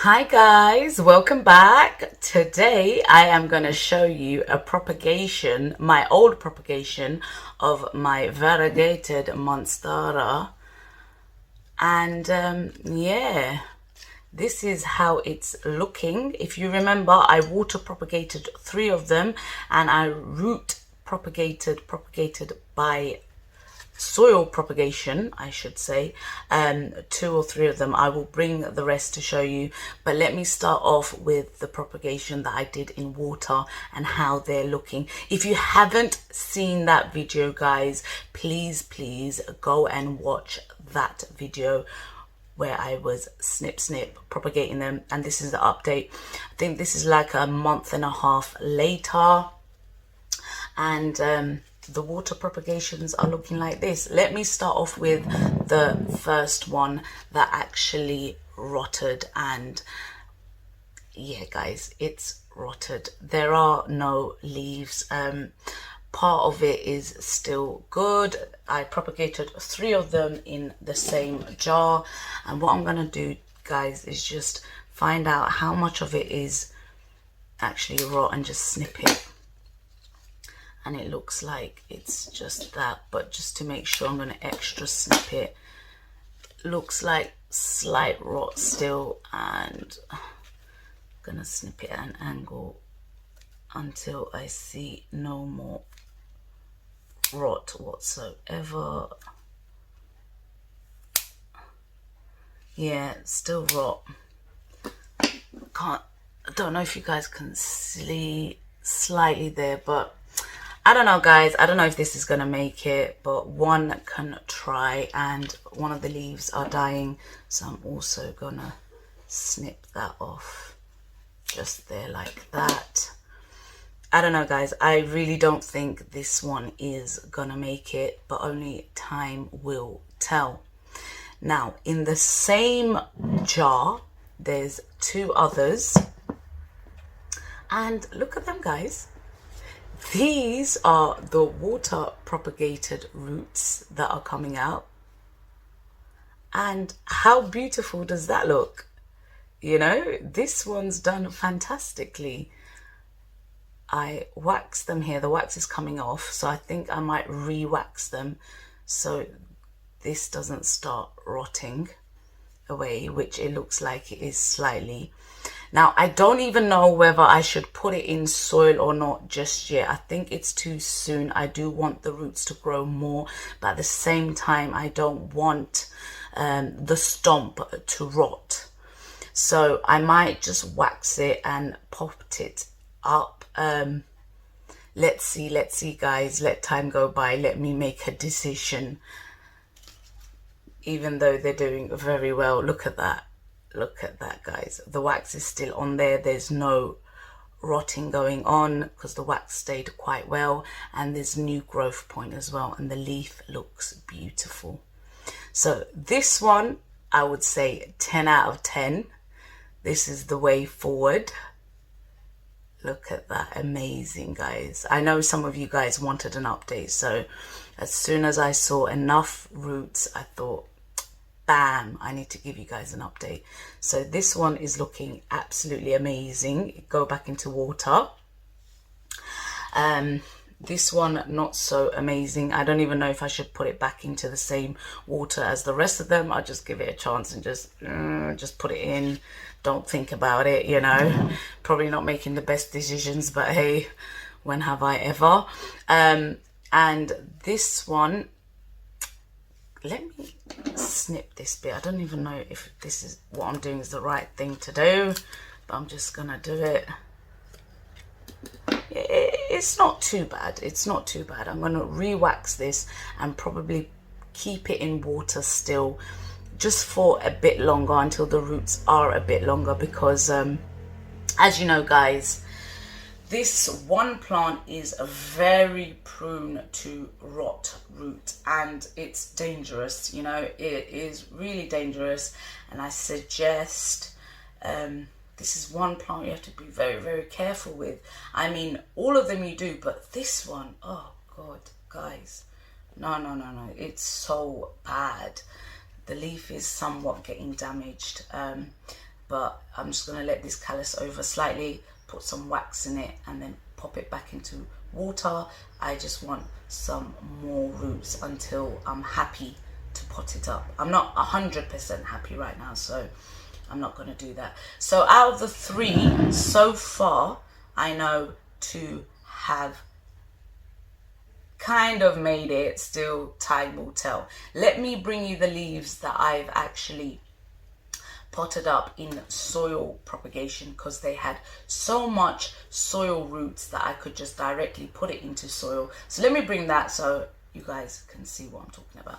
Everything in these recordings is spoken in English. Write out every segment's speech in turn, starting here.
Hi guys, welcome back. Today I am going to show you a propagation, my old propagation of my variegated Monstera. And yeah, this is how it's looking. If you remember, I water propagated 3 of them and I root propagated by soil propagation, I should say, 2 or 3 of them. I will bring the rest to show you, but let me start off with the propagation that I did in water and how they're looking. If you haven't seen that video, guys, please go and watch that video where I was snip propagating them, and this is the update. I think this is like a month and a half later, and the water propagations are looking like this. Let me start off with the first one that actually rotted, and yeah guys, it's rotted. There are no leaves. Part of it is still good. I propagated 3 of them in the same jar, and what I'm gonna do, guys, is just find out how much of it is actually rot and just snip it. And it looks like it's just that, but just to make sure, I'm going to extra snip it. Looks like slight rot still, and I'm going to snip it at an angle until I see no more rot whatsoever. Yeah, still rot. I don't know if you guys can see slightly there, but I don't know, guys. I don't know if this is going to make it, but one can try, and one of the leaves are dying, so I'm also going to snip that off just there like that. I don't know, guys. I really don't think this one is going to make it, but only time will tell. Now, in the same jar, there's 2 others, and look at them, guys. These are the water propagated roots that are coming out, and how beautiful does that look? You know, this one's done fantastically. I waxed them here. The wax is coming off, so I think I might re-wax them so this doesn't start rotting away, which it looks like it is slightly. Now, I don't even know whether I should put it in soil or not just yet. I think it's too soon. I do want the roots to grow more, but at the same time, I don't want the stump to rot. So I might just wax it and pop it up. Let's see, guys. Let time go by. Let me make a decision. Even though they're doing very well. Look at that. Look at that, guys. The wax is still on there. There's no rotting going on because the wax stayed quite well, and there's new growth point as well, and the leaf looks beautiful. So this one, I would say 10 out of 10. This is the way forward. Look at that. Amazing, guys. I know some of you guys wanted an update, so as soon as I saw enough roots, I thought, bam, I need to give you guys an update. So this one is looking absolutely amazing. Go back into water. This one, not so amazing. I don't even know if I should put it back into the same water as the rest of them. I'll just give it a chance and just put it in. Don't think about it, you know. Probably not making the best decisions, but hey, when have I ever? And this one, let me snip this bit. I don't even know if this is what I'm doing is the right thing to do, but I'm just gonna do it. It's not too bad. It's not too bad. I'm gonna re-wax this and probably keep it in water still just for a bit longer until the roots are a bit longer, because as you know, guys, this one plant is very prone to rot root, and it's dangerous. You know, it is really dangerous, and I suggest this is one plant you have to be very careful with. I mean, all of them you do, but this one, oh God, guys, no, it's so bad. The leaf is somewhat getting damaged. but I'm just going to let this callus over slightly, put some wax in it, and then pop it back into water. I just want some more roots until I'm happy to pot it up. I'm not 100% happy right now, so I'm not going to do that. So out of the 3 so far, I know 2 have kind of made it. Still, time will tell. Let me bring you the leaves that I've actually potted up in soil propagation, because they had so much soil roots that I could just directly put it into soil. So let me bring that so you guys can see what I'm talking about.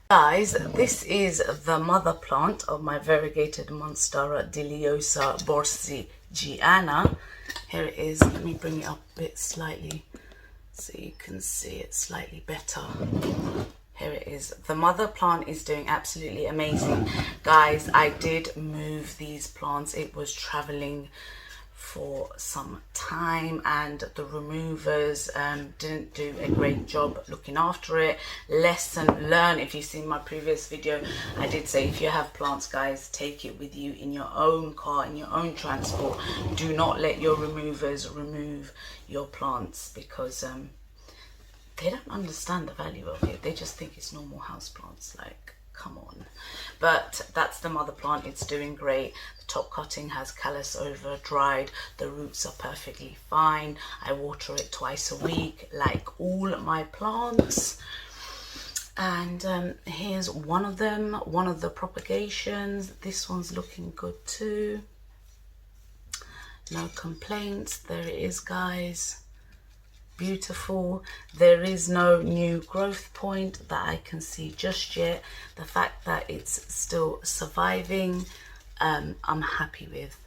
Guys, this is the mother plant of my variegated Monstera Deliciosa Borsigiana. Here it is. Let me bring it up a bit slightly so you can see it slightly better. Here it is. The mother plant is doing absolutely amazing. Guys, I did move these plants. It was traveling for some time and the removers didn't do a great job looking after it. Lesson learned. If you've seen my previous video, I did say if you have plants, guys, take it with you in your own car, in your own transport. Do not let your removers remove your plants, because they don't understand the value of it. They just think it's normal house plants. Like, come on. But that's the mother plant. It's doing great. The top cutting has callus over, dried. The roots are perfectly fine. I water it twice a week, like all my plants. And here's one of them, one of the propagations. This one's looking good too. No complaints. There it is, guys. Beautiful. There is no new growth point that I can see just yet. The fact that it's still surviving, I'm happy with.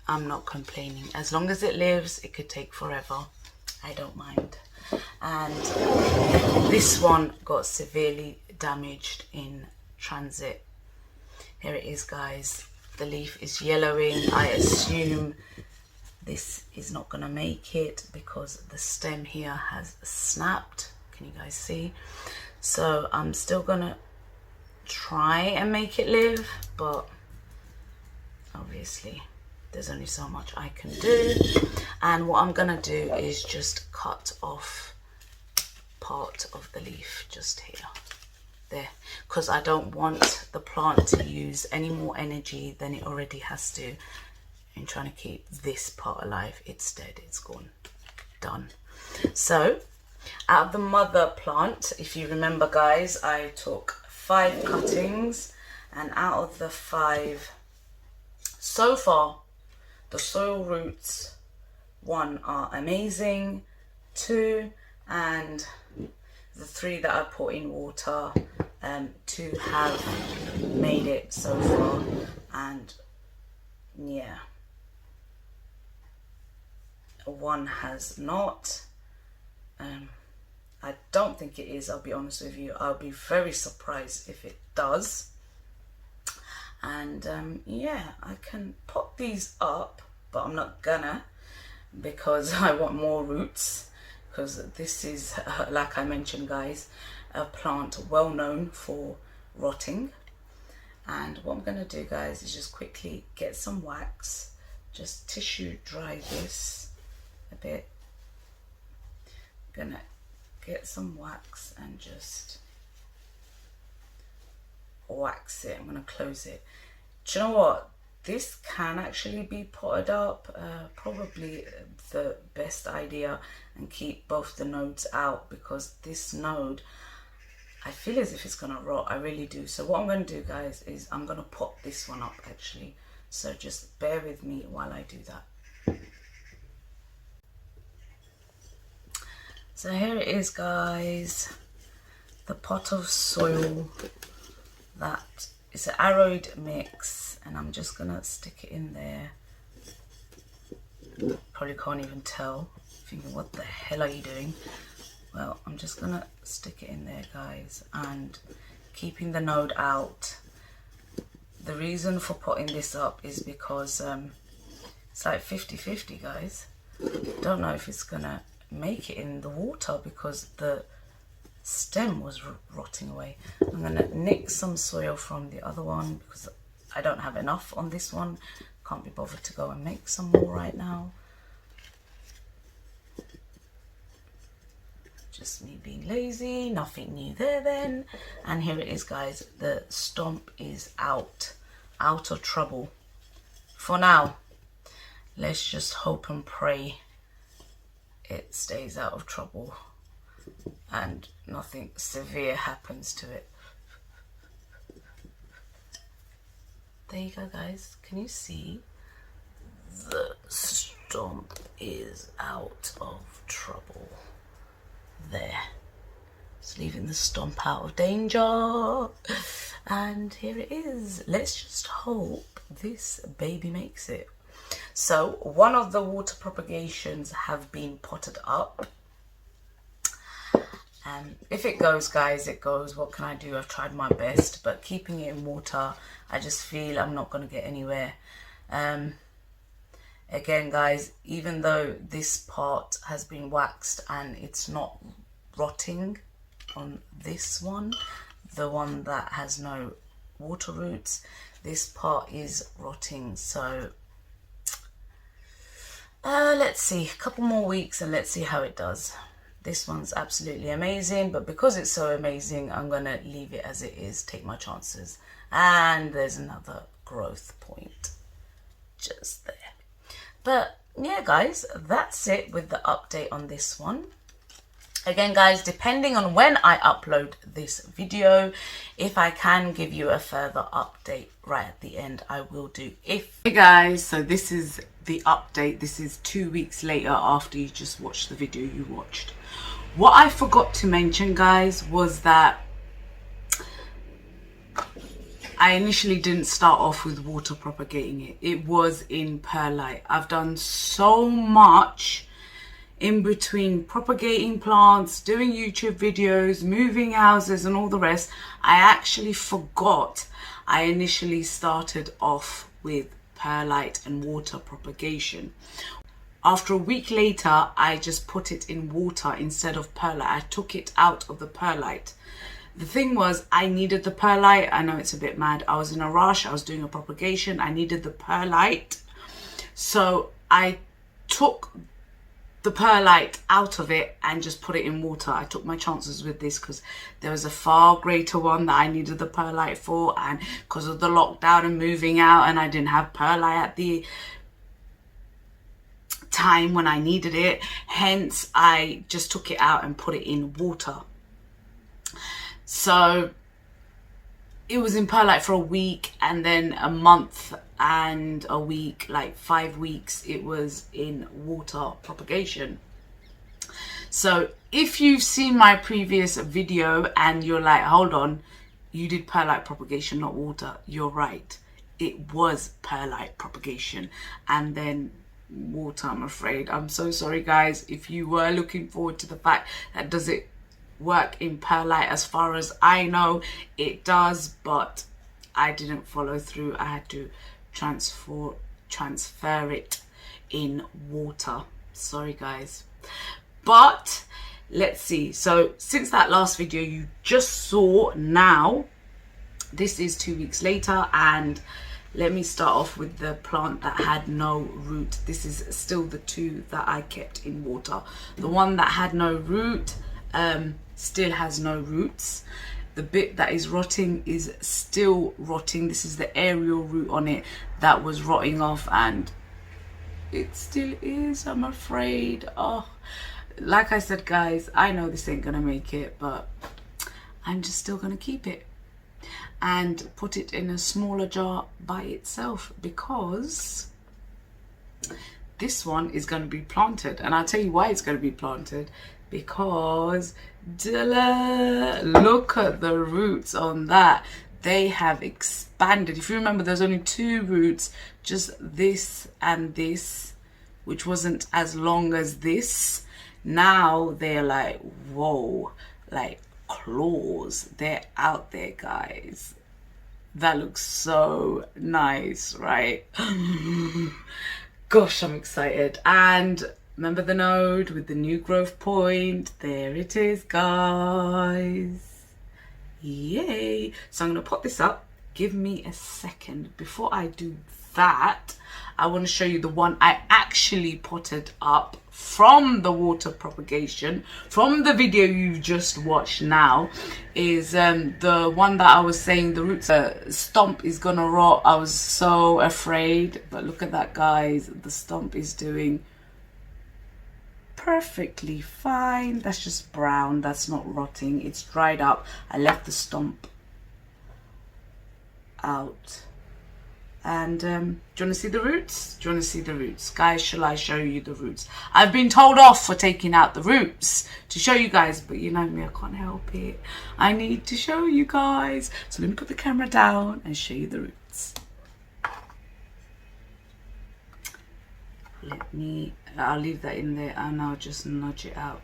I'm not complaining. As long as it lives, it could take forever. I don't mind. And this one got severely damaged in transit. Here it is, guys. The leaf is yellowing. I assume this is not going to make it because the stem here has snapped. Can you guys see? So I'm still going to try and make it live, but obviously there's only so much I can do. And what I'm going to do is just cut off part of the leaf just here, there, because I don't want the plant to use any more energy than it already has to in trying to keep this part alive. It's dead, it's gone, done. So out of the mother plant, if you remember, guys, I took 5 cuttings, and out of the 5 so far, the soil roots, 1 are amazing, 2 and the 3 that I put in water, 2 have made it so far. And yeah, 1 has not. I don't think it is, I'll be honest with you. I'll be very surprised if it does. And yeah, I can pop these up, but I'm not gonna, because I want more roots, because this is like I mentioned, guys, a plant well known for rotting. And what I'm gonna do, guys, is just quickly get some wax, just tissue dry this a bit. I'm gonna get some wax and just wax it. I'm gonna close it. Do you know what? This can actually be potted up. Probably the best idea, and keep both the nodes out, because this node, I feel as if it's gonna rot. I really do. So what I'm gonna do, guys, is I'm gonna pop this one up actually. So just bear with me while I do that. So here it is, guys. The pot of soil that is an arrowed mix, and I'm just gonna stick it in there. Probably can't even tell, thinking what the hell are you doing? Well, I'm just gonna stick it in there, guys, and keeping the node out. The reason for putting this up is because it's like 50-50, guys. Don't know if it's gonna make it in the water because the stem was rotting away. I'm gonna nick some soil from the other one because I don't have enough on this one. Can't be bothered to go and make some more right now. Just me being lazy, nothing new there then. And here it is, guys. The stomp is out of trouble for now. Let's just hope and pray it stays out of trouble and nothing severe happens to it. There you go, guys. Can you see? The stomp is out of trouble. There. It's leaving the stomp out of danger. And here it is. Let's just hope this baby makes it. So one of the water propagations have been potted up. If it goes, guys, it goes. What can I do? I've tried my best, but keeping it in water, I just feel I'm not going to get anywhere. Again, guys, even though this part has been waxed and it's not rotting on this one, the one that has no water roots, this part is rotting. So let's see, a couple more weeks and let's see how it does. This one's absolutely amazing, but because it's so amazing, I'm going to leave it as it is, take my chances. And there's another growth point just there. But yeah, guys, that's it with the update on this one. Again, guys, depending on when I upload this video, if I can give you a further update right at the end, I will do. Hey guys, so this is the update. This is 2 weeks later after you just watched the video you watched. What I forgot to mention, guys, was that I initially didn't start off with water propagating it. It was in perlite. I've done so much in between propagating plants, doing YouTube videos, moving houses and all the rest. I actually forgot I initially started off with perlite and water propagation. After a week later, I just put it in water instead of perlite. I took it out of the perlite. The thing was, I needed the perlite. I know it's a bit mad. I was in a rush. I was doing a propagation. I needed the perlite. So I took the perlite out of it and just put it in water. I took my chances with this because there was a far greater one that I needed the perlite for, and because of the lockdown and moving out, and I didn't have perlite at the time when I needed it, hence I just took it out and put it in water. So it was in perlite for a week, and then a month and a week, like 5 weeks, it was in water propagation. So if you've seen my previous video and you're like, hold on, you did perlite propagation, not water, you're right. It was perlite propagation and then water, I'm afraid. I'm so sorry, guys, if you were looking forward to the fact that does it work in perlite. As far as I know, it does, but I didn't follow through. I had to transfer it in water. Sorry, guys. But let's see. So since that last video you just saw, now this is 2 weeks later, and let me start off with the plant that had no root. This is still the two that I kept in water. The one that had no root still has no roots. The bit that is rotting is still rotting. This is the aerial root on it that was rotting off, and it still is, I'm afraid. Oh, like I said, guys, I know this ain't gonna make it, but I'm just still gonna keep it and put it in a smaller jar by itself, because this one is going to be planted. And I'll tell you why it's going to be planted, because look at the roots on that. They have expanded. If you remember, there's only 2 roots, just this and this, which wasn't as long as this. Now they're like, whoa, like claws. They're out there, guys. That looks so nice, right? Gosh, I'm excited. And remember the node with the new growth point? There it is, guys. Yay. So I'm going to pop this up Give me a second. Before I do that, I want to show you the one I actually potted up from the water propagation, from the video you've just watched now. Is the one that I was saying the roots stump is gonna rot. I was so afraid, but look at that, guys. The stump is doing perfectly fine. That's just brown, that's not rotting, it's dried up. I left the stump out. And do you want to see the roots? Do you want to see the roots? Guys, shall I show you the roots? I've been told off for taking out the roots to show you guys, but you know me, I can't help it. I need to show you guys. So let me put the camera down and show you the roots. I'll leave that in there and I'll just nudge it out.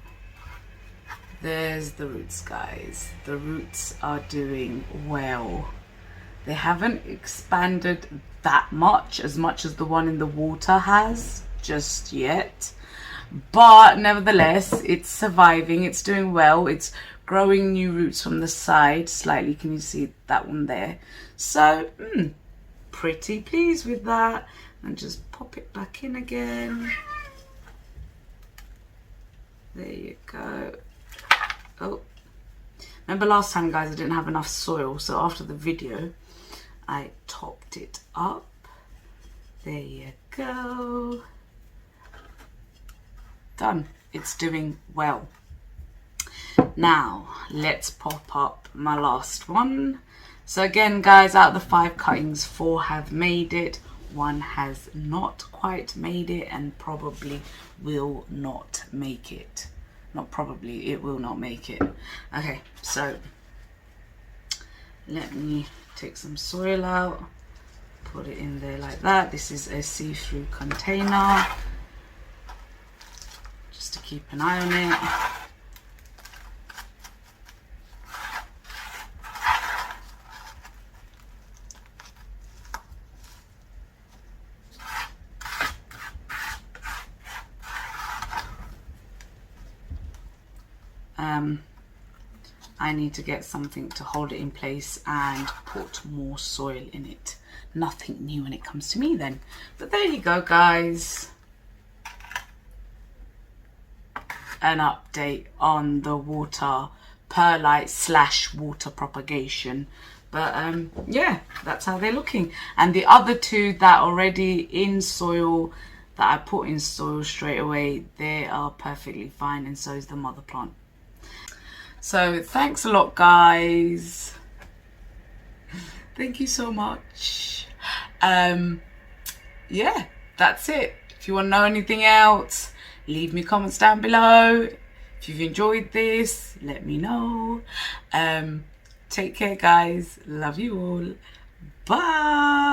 There's the roots, guys. The roots are doing well. They haven't expanded that much as the one in the water has just yet, but nevertheless it's surviving, it's doing well, it's growing new roots from the side slightly. Can you see that one there? So pretty pleased with that. And just pop it back in again. There you go. Oh, remember last time, guys, I didn't have enough soil, so after the video I topped it up. There you go. Done. It's doing well. Now let's pop up my last one. So again, guys, out of the 5 cuttings, 4 have made it, 1 has not quite made it and probably will not make it. Not probably, it will not make it. Okay, so let me take some soil out, put it in there like that. This is a see-through container, just to keep an eye on it. I need to get something to hold it in place and put more soil in it. Nothing new when it comes to me then. But there you go, guys. An update on the water perlite / water propagation. But yeah, that's how they're looking. And the other 2 that are already in soil, that I put in soil straight away, they are perfectly fine, and so is the mother plant. So thanks a lot, guys. Thank you so much. Yeah, that's it. If you want to know anything else, leave me comments down below. If you've enjoyed this, let me know. Take care, guys. Love you all. Bye.